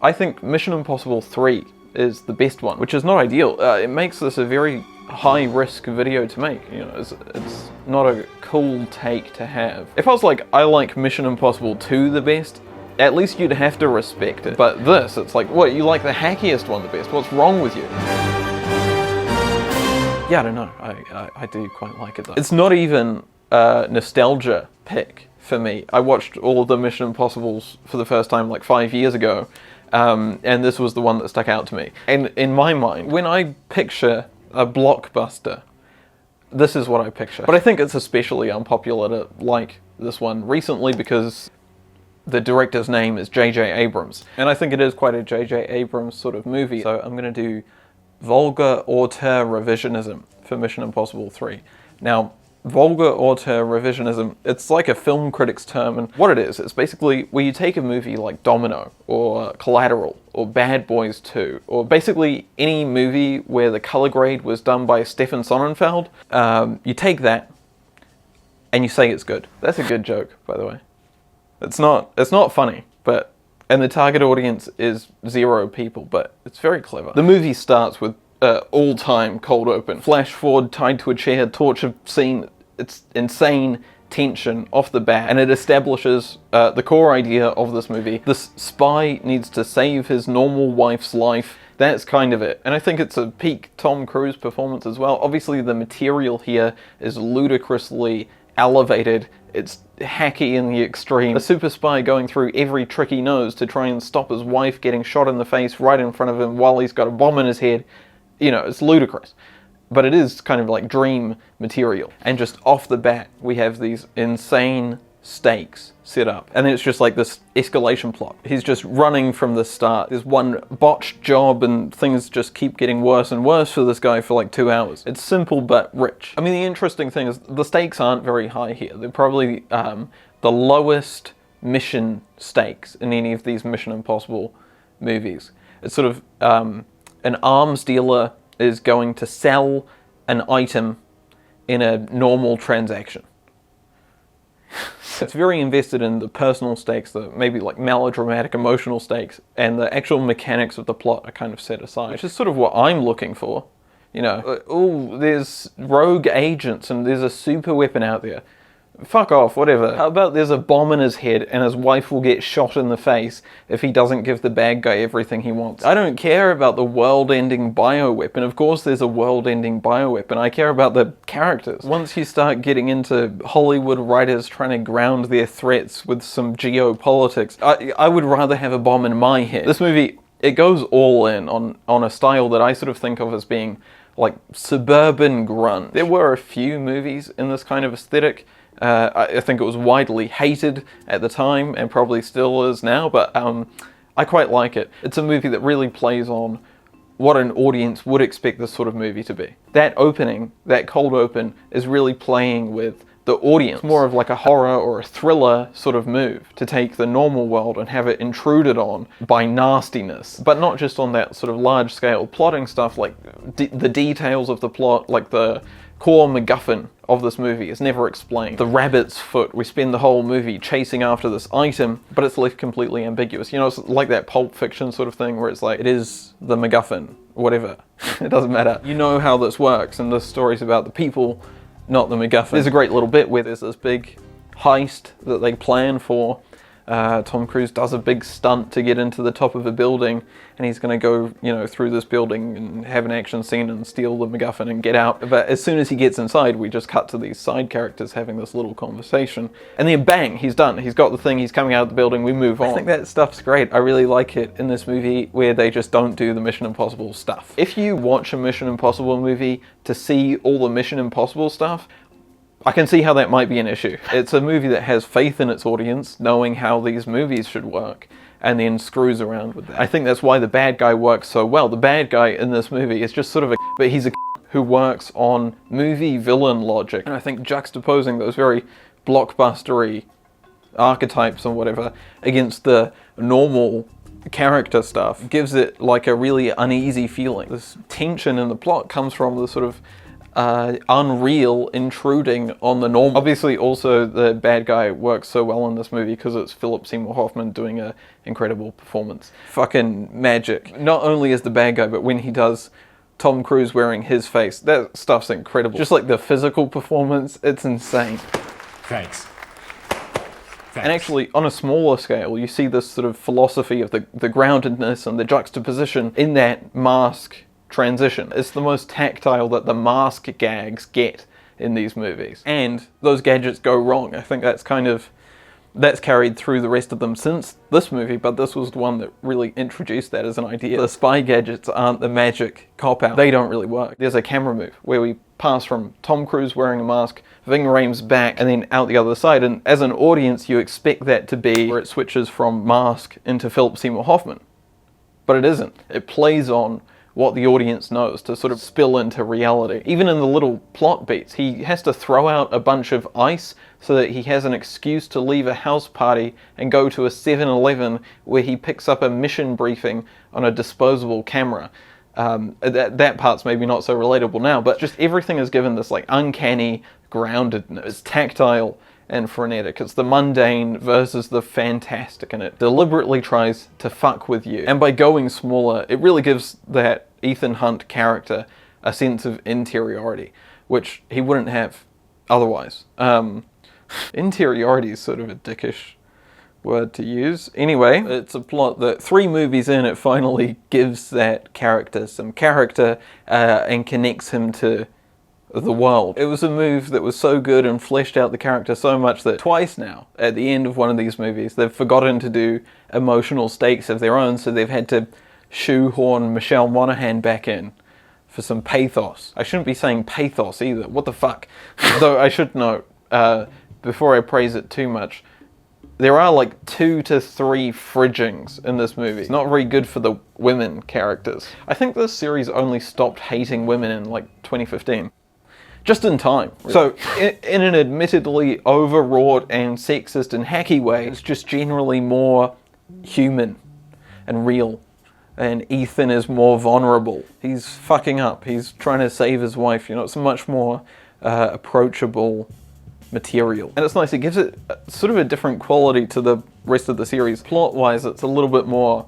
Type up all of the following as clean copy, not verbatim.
I think Mission Impossible 3 is the best one, which is not ideal. It makes this a very high-risk video to make. You know, it's not a cool take to have. If I was like, I like Mission Impossible 2 the best, at least you'd have to respect it. But this, it's like, what, you like the hackiest one the best? What's wrong with you? Yeah, I don't know. I do quite like it though. It's not even a nostalgia pick for me. I watched all of the Mission Impossibles for the first time like 5 years ago, and this was the one that stuck out to me. And in my mind, when I picture a blockbuster, this is what I picture. But I think it's especially unpopular to like this one recently because the director's name is J.J. Abrams. And I think it is quite a J.J. Abrams sort of movie. So I'm going to do vulgar auteur revisionism for Mission Impossible 3. Now, vulgar auteur revisionism, it's like a film critic's term, and what it is, it's basically where you take a movie like Domino, or Collateral, or Bad Boys 2, or basically any movie where the color grade was done by Stefan Sonnenfeld, you take that, and you say it's good. That's a good joke, by the way. It's not funny, but, and the target audience is 0 people, but it's very clever. The movie starts with all-time cold open. Flash forward, tied to a chair, torture scene. It's insane tension off the bat, and it establishes the core idea of this movie. This spy needs to save his normal wife's life. That's kind of it. And I think it's a peak Tom Cruise performance as well. Obviously the material here is ludicrously elevated. It's hacky in the extreme. A super spy going through every trick he knows to try and stop his wife getting shot in the face right in front of him while he's got a bomb in his head. You know, it's ludicrous. But it is kind of like dream material. And just off the bat, we have these insane stakes set up. And then it's just like this escalation plot. He's just running from the start. There's one botched job and things just keep getting worse and worse for this guy for like 2 hours. It's simple but rich. I mean, the interesting thing is the stakes aren't very high here. They're probably the lowest mission stakes in any of these Mission Impossible movies. It's sort of an arms dealer is going to sell an item in a normal transaction. It's very invested in the personal stakes, the maybe like melodramatic emotional stakes, and the actual mechanics of the plot are kind of set aside, which is sort of what I'm looking for. You know, oh, there's rogue agents and there's a super weapon out there. Fuck off, whatever. How about there's a bomb in his head and his wife will get shot in the face if he doesn't give the bad guy everything he wants. I don't care about the world-ending bioweapon. Of course there's a world-ending bioweapon. I care about the characters. Once you start getting into Hollywood writers trying to ground their threats with some geopolitics, I would rather have a bomb in my head. This movie, it goes all in on a style that I sort of think of as being like suburban grunge. There were a few movies in this kind of aesthetic. I think it was widely hated at the time and probably still is now, but I quite like it. It's a movie that really plays on what an audience would expect this sort of movie to be. That opening, that cold open, is really playing with the audience. It's more of like a horror or a thriller sort of move to take the normal world and have it intruded on by nastiness, but not just on that sort of large scale plotting stuff, like the details of the plot, like the core MacGuffin of this movie is never explained. The rabbit's foot, we spend the whole movie chasing after this item, but it's left completely ambiguous. You know, it's like that Pulp Fiction sort of thing where it's like, it is the MacGuffin, whatever. It doesn't matter. You know how this works, and this story's about the people, not the MacGuffin. There's a great little bit where there's this big heist that they plan for. Tom Cruise does a big stunt to get into the top of a building, and he's going to go, you know, through this building and have an action scene and steal the MacGuffin and get out. But as soon as he gets inside, we just cut to these side characters having this little conversation, and then bang, he's done. He's got the thing, he's coming out of the building, we move on. I think that stuff's great. I really like it in this movie where they just don't do the Mission Impossible stuff. If you watch a Mission Impossible movie to see all the Mission Impossible stuff, I can see how that might be an issue. It's a movie that has faith in its audience, knowing how these movies should work, and then screws around with that. I think that's why the bad guy works so well. The bad guy in this movie is just sort of a but he's a who works on movie villain logic. And I think juxtaposing those very blockbustery archetypes and whatever against the normal character stuff gives it like a really uneasy feeling. This tension in the plot comes from the sort of unreal intruding on the normal. Obviously, also, the bad guy works so well in this movie because it's Philip Seymour Hoffman doing an incredible performance. Fucking magic. Not only is the bad guy, but when he does Tom Cruise wearing his face, that stuff's incredible. Just like the physical performance, it's insane. Thanks. And actually, on a smaller scale, you see this sort of philosophy of the groundedness and the juxtaposition in that mask transition. It's the most tactile that the mask gags get in these movies. And those gadgets go wrong. I think that's carried through the rest of them since this movie, but this was the one that really introduced that as an idea. The spy gadgets aren't the magic cop-out. They don't really work. There's a camera move where we pass from Tom Cruise wearing a mask, Ving Rhames back, and then out the other side, and as an audience you expect that to be where it switches from mask into Philip Seymour Hoffman. But it isn't. It plays on what the audience knows to sort of spill into reality. Even in the little plot beats, he has to throw out a bunch of ice so that he has an excuse to leave a house party and go to a 7-Eleven where he picks up a mission briefing on a disposable camera. That part's maybe not so relatable now, but just everything is given this like uncanny groundedness. It's tactile and frenetic. It's the mundane versus the fantastic, and it deliberately tries to fuck with you. And by going smaller, it really gives that Ethan Hunt character a sense of interiority, which he wouldn't have otherwise. Interiority is sort of a dickish word to use. Anyway, it's a plot that 3 movies in, it finally gives that character some character and connects him to the world. It was a move that was so good and fleshed out the character so much that twice now, at the end of one of these movies, they've forgotten to do emotional stakes of their own, so they've had to shoehorn Michelle Monaghan back in for some pathos. I shouldn't be saying pathos either. What the fuck? Though I should note, before I praise it too much, there are like 2 to 3 fridgings in this movie. It's not very good for the women characters. I think this series only stopped hating women in like 2015. Just in time. So, in an admittedly overwrought and sexist and hacky way, it's just generally more human and real. And Ethan is more vulnerable. He's fucking up. He's trying to save his wife. You know, it's a much more approachable material. And it's nice, it gives it sort of a different quality to the rest of the series. Plot-wise, it's a little bit more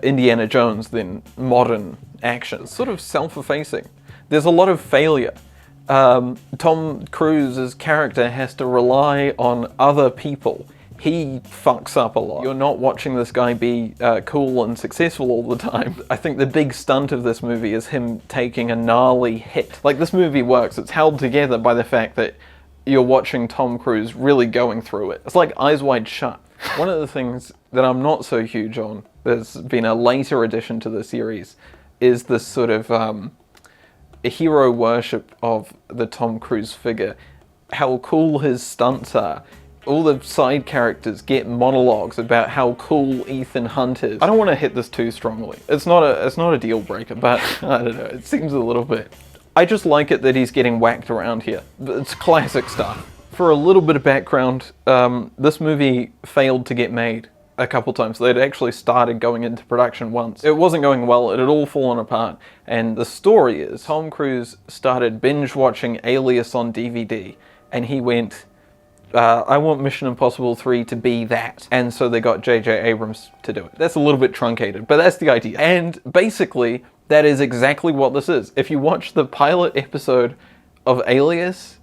Indiana Jones than modern action. It's sort of self-effacing. There's a lot of failure. Tom Cruise's character has to rely on other people. He fucks up a lot. You're not watching this guy be cool and successful all the time. I think the big stunt of this movie is him taking a gnarly hit. Like, this movie works. It's held together by the fact that you're watching Tom Cruise really going through it. It's like Eyes Wide Shut. One of the things that I'm not so huge on, there's been a later addition to the series, is this sort of a hero worship of the Tom Cruise figure. How cool his stunts are. All the side characters get monologues about how cool Ethan Hunt is. I don't want to hit this too strongly. It's not a deal breaker, but I don't know, it seems a little bit. I just like it that he's getting whacked around here. It's classic stuff. For a little bit of background, this movie failed to get made a couple times. They'd actually started going into production once. It wasn't going well, it had all fallen apart. And the story is, Tom Cruise started binge watching Alias on DVD, and he went, I want Mission Impossible 3 to be that. And so they got J.J. Abrams to do it. That's a little bit truncated, but that's the idea. And basically, that is exactly what this is. If you watch the pilot episode of Alias,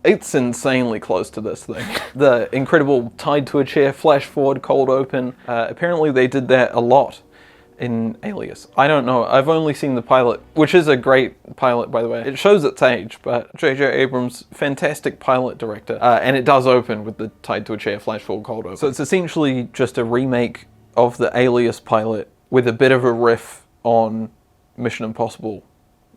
it's insanely close to this thing. The incredible tied to a chair, flash forward, cold open. Apparently they did that a lot in Alias. I don't know, I've only seen the pilot, which is a great pilot, by the way. It shows its age, but J.J. Abrams, fantastic pilot director. And it does open with the tied to a chair, flash forward, cold open. So it's essentially just a remake of the Alias pilot with a bit of a riff on Mission Impossible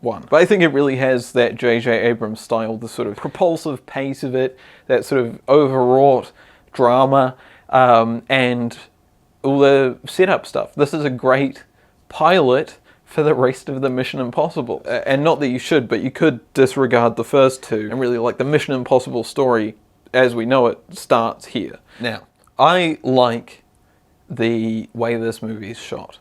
1. But I think it really has that J.J. Abrams style, the sort of propulsive pace of it, that sort of overwrought drama, and all the setup stuff. This is a great pilot for the rest of the Mission Impossible. And not that you should, but you could disregard the first 2, and really, like, the Mission Impossible story, as we know it, starts here. Now, I like the way this movie is shot.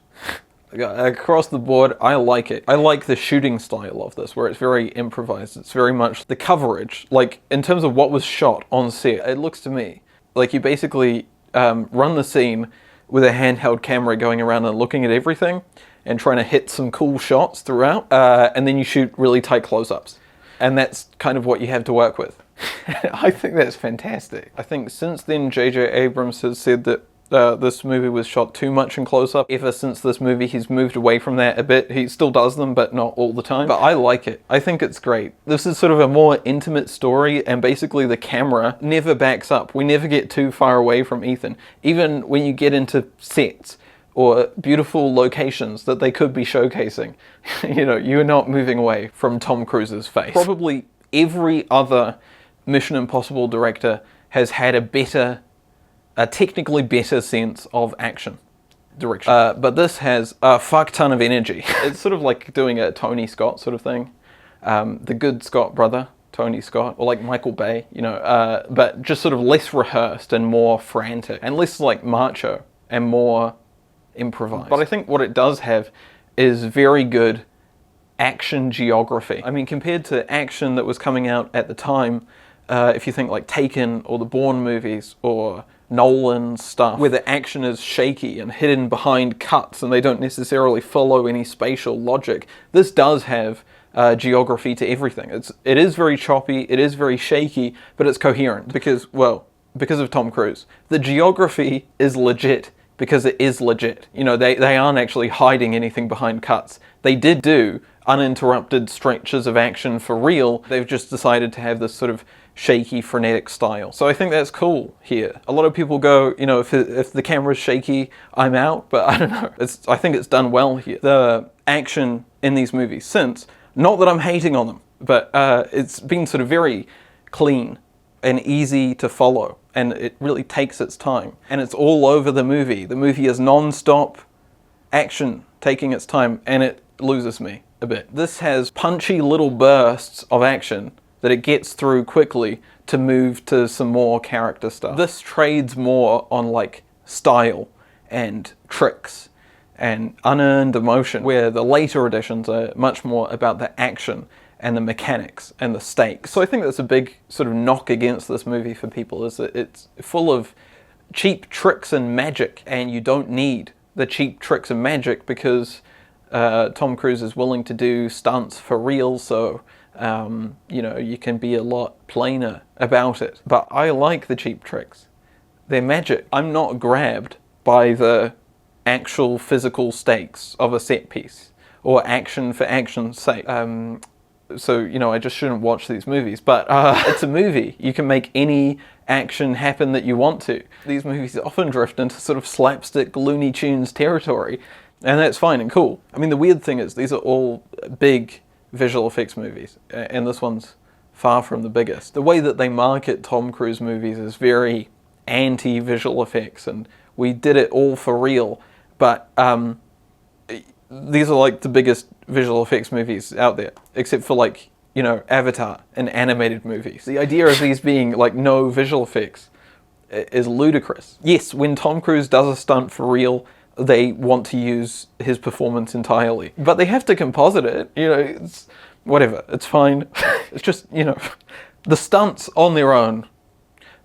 Across the board, I like it. I like the shooting style of this, where it's very improvised. It's very much the coverage. Like, in terms of what was shot on set, it looks to me like you basically run the scene with a handheld camera going around and looking at everything and trying to hit some cool shots throughout, and then you shoot really tight close-ups. And that's kind of what you have to work with. I think that's fantastic. I think since then, J.J. Abrams has said that this movie was shot too much in close-up. Ever since this movie, he's moved away from that a bit. He still does them, but not all the time. But I like it. I think it's great. This is sort of a more intimate story, and basically the camera never backs up. We never get too far away from Ethan. Even when you get into sets or beautiful locations that they could be showcasing, you know, you're not moving away from Tom Cruise's face. Probably every other Mission Impossible director has had a technically better sense of action direction. But this has a fuck ton of energy. It's sort of like doing a Tony Scott sort of thing. The good Scott brother, Tony Scott, or like Michael Bay, you know, but just sort of less rehearsed and more frantic, and less like macho and more improvised. But I think what it does have is very good action geography. I mean, compared to action that was coming out at the time, if you think like Taken or the Bourne movies or Nolan stuff, where the action is shaky and hidden behind cuts and they don't necessarily follow any spatial logic, this does have geography to everything. It is very choppy, it is very shaky, but it's coherent because of Tom Cruise. The geography is legit because it is legit. You know, they aren't actually hiding anything behind cuts. They did do uninterrupted stretches of action for real. They've just decided to have this sort of shaky, frenetic style. So I think that's cool here. A lot of people go, you know, if the camera's shaky, I'm out, but I don't know. I think it's done well here. The action in these movies since, not that I'm hating on them, but it's been sort of very clean and easy to follow, and it really takes its time. And it's all over the movie. The movie is non-stop action taking its time, and it loses me a bit. This has punchy little bursts of action that it gets through quickly to move to some more character stuff. This trades more on like style and tricks and unearned emotion, where the later editions are much more about the action and the mechanics and the stakes. So I think that's a big sort of knock against this movie for people, is that it's full of cheap tricks and magic, and you don't need the cheap tricks and magic because Tom Cruise is willing to do stunts for real, so you know, you can be a lot plainer about it. But I like the cheap tricks. They're magic. I'm not grabbed by the actual physical stakes of a set piece or action for action's sake. So, you know, I just shouldn't watch these movies. But it's a movie. You can make any action happen that you want to. These movies often drift into sort of slapstick Looney Tunes territory, and that's fine and cool. I mean, the weird thing is these are all big visual effects movies, and this one's far from the biggest. The way that they market Tom Cruise movies is very anti-visual effects, and we did it all for real, but these are like the biggest visual effects movies out there, except for like, you know, Avatar and animated movies. The idea of these being like no visual effects is ludicrous. Yes, when Tom Cruise does a stunt for real, they want to use his performance entirely. But they have to composite it, you know, it's whatever, it's fine. It's just, you know, the stunts on their own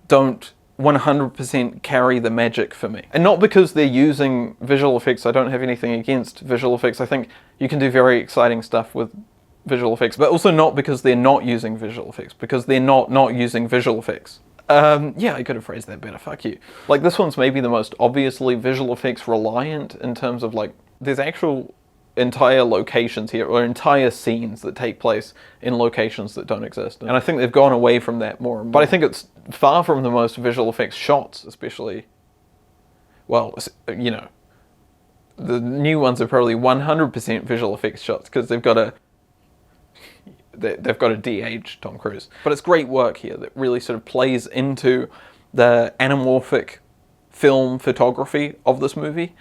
don't 100% carry the magic for me. And not because they're using visual effects. I don't have anything against visual effects. I think you can do very exciting stuff with visual effects, but also not because they're not using visual effects, because they're not using visual effects. Yeah, I could have phrased that better, fuck you. Like, this one's maybe the most obviously visual effects reliant in terms of, like, there's actual entire locations here, or entire scenes that take place in locations that don't exist. And I think they've gone away from that more and more. But I think it's far from the most visual effects shots, especially, well, you know, the new ones are probably 100% visual effects shots, because they've got a de-age Tom Cruise. But it's great work here that really sort of plays into the anamorphic film photography of this movie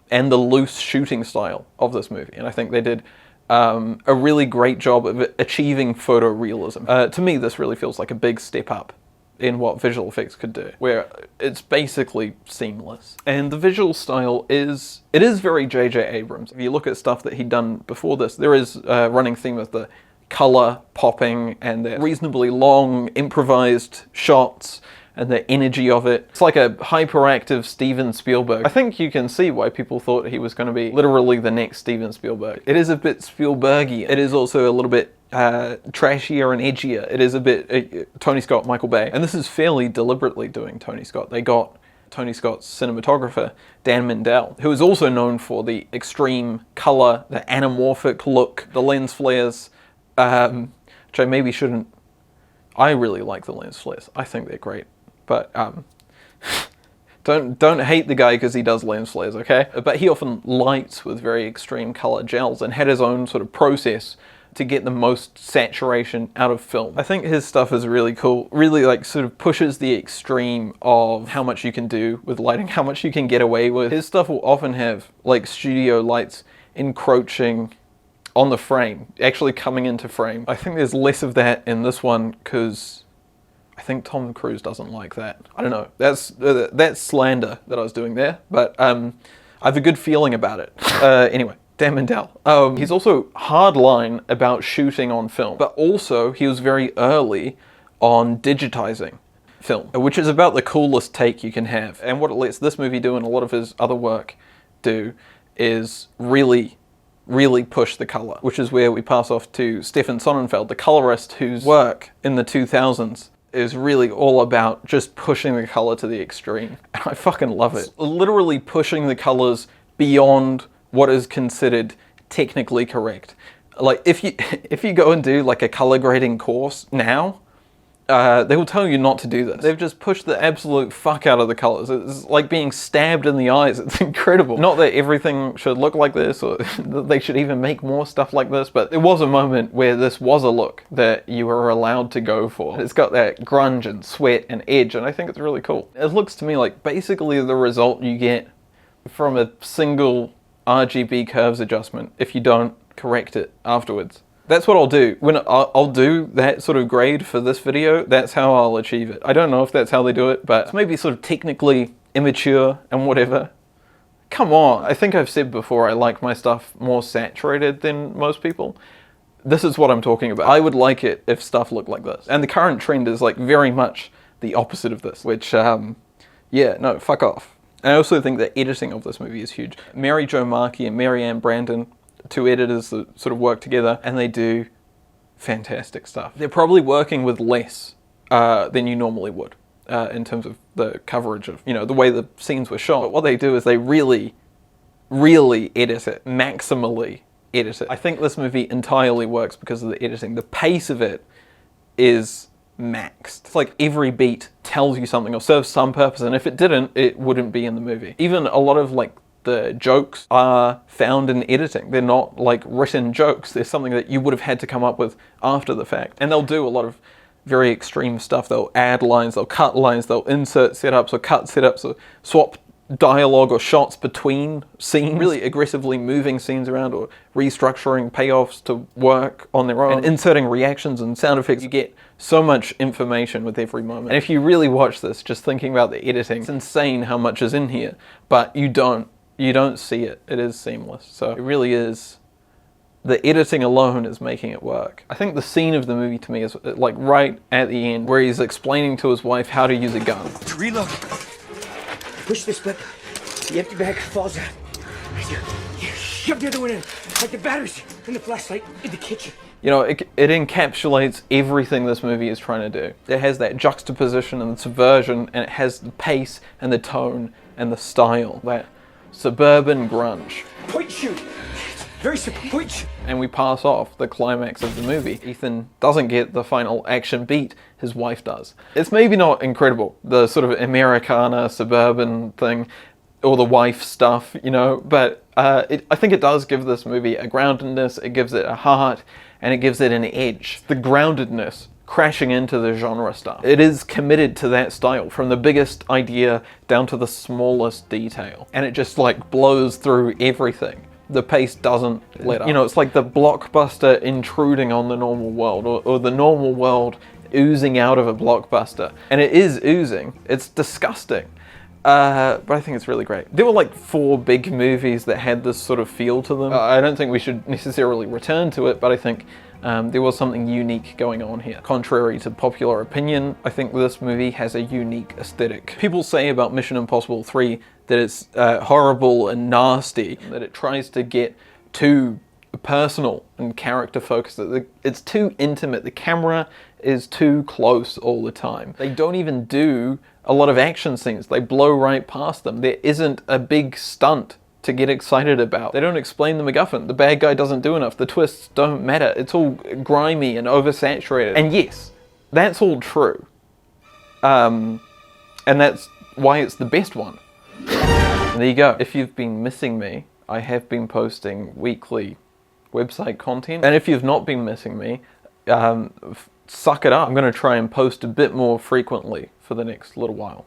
and the loose shooting style of this movie. And I think they did a really great job of achieving photorealism. To me, this really feels like a big step up in what visual effects could do, where it's basically seamless. And the visual style is very J.J. Abrams. If you look at stuff that he'd done before this, there is a running theme of the color popping and the reasonably long improvised shots and the energy of it. It's like a hyperactive Steven Spielberg. I think you can see why people thought he was going to be literally the next Steven Spielberg. It is a bit Spielbergian. It is also a little bit trashier and edgier. It is a bit Tony Scott, Michael Bay. And this is fairly deliberately doing Tony Scott. They got Tony Scott's cinematographer, Dan Mindel, who is also known for the extreme color, the anamorphic look, the lens flares, which I maybe shouldn't... I really like the lens flares. I think they're great. But don't hate the guy because he does lens flares, okay? But he often lights with very extreme color gels and had his own sort of process to get the most saturation out of film. I think his stuff is really cool, really like sort of pushes the extreme of how much you can do with lighting, how much you can get away with. His stuff will often have like studio lights encroaching on the frame, actually coming into frame. I think there's less of that in this one because I think Tom Cruise doesn't like that. I don't know. That's slander that I was doing there, but I have a good feeling about it. Anyway, Dan Mindel. He's also hardline about shooting on film, but also he was very early on digitizing film, which is about the coolest take you can have. And what it lets this movie do and a lot of his other work do is really push the color, which is where we pass off to Stefan Sonnenfeld, the colorist whose work in the 2000s is really all about just pushing the color to the extreme. And I fucking love it. It's literally pushing the colors beyond what is considered technically correct. Like if you go and do like a color grading course now, they will tell you not to do this. They've just pushed the absolute fuck out of the colors. It's like being stabbed in the eyes. It's incredible. Not that everything should look like this or that they should even make more stuff like this, but there was a moment where this was a look that you were allowed to go for. It's got that grunge and sweat and edge, and I think it's really cool. It looks to me like basically the result you get from a single RGB curves adjustment if you don't correct it afterwards. That's what I'll do. When I'll do that sort of grade for this video, that's how I'll achieve it. I don't know if that's how they do it, but it's maybe sort of technically immature and whatever. Come on. I think I've said before I like my stuff more saturated than most people. This is what I'm talking about. I would like it if stuff looked like this. And the current trend is like very much the opposite of this, which, yeah, no, fuck off. And I also think the editing of this movie is huge. Mary Jo Markey and Mary Ann Brandon, two editors that sort of work together, and they do fantastic stuff. They're probably working with less than you normally would in terms of the coverage of, you know, the way the scenes were shot. But what they do is they really edit it, maximally edit it. I think this movie entirely works because of the editing. The pace of it is maxed. It's like every beat tells you something or serves some purpose, and if it didn't, it wouldn't be in the movie. Even a lot of like the jokes are found in editing. They're not like written jokes. They're something that you would have had to come up with after the fact. And they'll do a lot of very extreme stuff. They'll add lines, they'll cut lines, they'll insert setups or cut setups or swap dialogue or shots between scenes, really aggressively moving scenes around or restructuring payoffs to work on their own and inserting reactions and sound effects. You get so much information with every moment. And if you really watch this, just thinking about the editing, it's insane how much is in here, but you don't see it. It is seamless. So it really is, the editing alone is making it work. I think the scene of the movie to me is like right at the end where he's explaining to his wife how to use a gun. To reload, push this button, the empty bag falls out. You shove the other one in, like the batteries in the flashlight in the kitchen. You know, it encapsulates everything this movie is trying to do. It has that juxtaposition and subversion, and it has the pace and the tone and the style, that suburban grunge. Point shoot. Very simple. Point shoot. And we pass off the climax of the movie. Ethan doesn't get the final action beat, his wife does. It's maybe not incredible, the sort of Americana suburban thing, or the wife stuff, you know, but I think it does give this movie a groundedness, it gives it a heart, and it gives it an edge. The groundedness crashing into the genre stuff. It is committed to that style from the biggest idea down to the smallest detail. And it just like blows through everything. The pace doesn't let up. You know, it's like the blockbuster intruding on the normal world, or the normal world oozing out of a blockbuster. And it is oozing. It's disgusting. But I think it's really great. There were like 4 big movies that had this sort of feel to them. I don't think we should necessarily return to it, but I think there was something unique going on here. Contrary to popular opinion, I think this movie has a unique aesthetic. People say about Mission Impossible 3 that it's horrible and nasty, that it tries to get too personal and character focused. It's too intimate. The camera is too close all the time. They don't even do a lot of action scenes. They blow right past them. There isn't a big stunt to get excited about. They don't explain the MacGuffin. The bad guy doesn't do enough. The twists don't matter. It's all grimy and oversaturated. And yes, that's all true. And that's why it's the best one. And there you go. If you've been missing me, I have been posting weekly website content. And if you've not been missing me, suck it up. I'm going to try and post a bit more frequently for the next little while.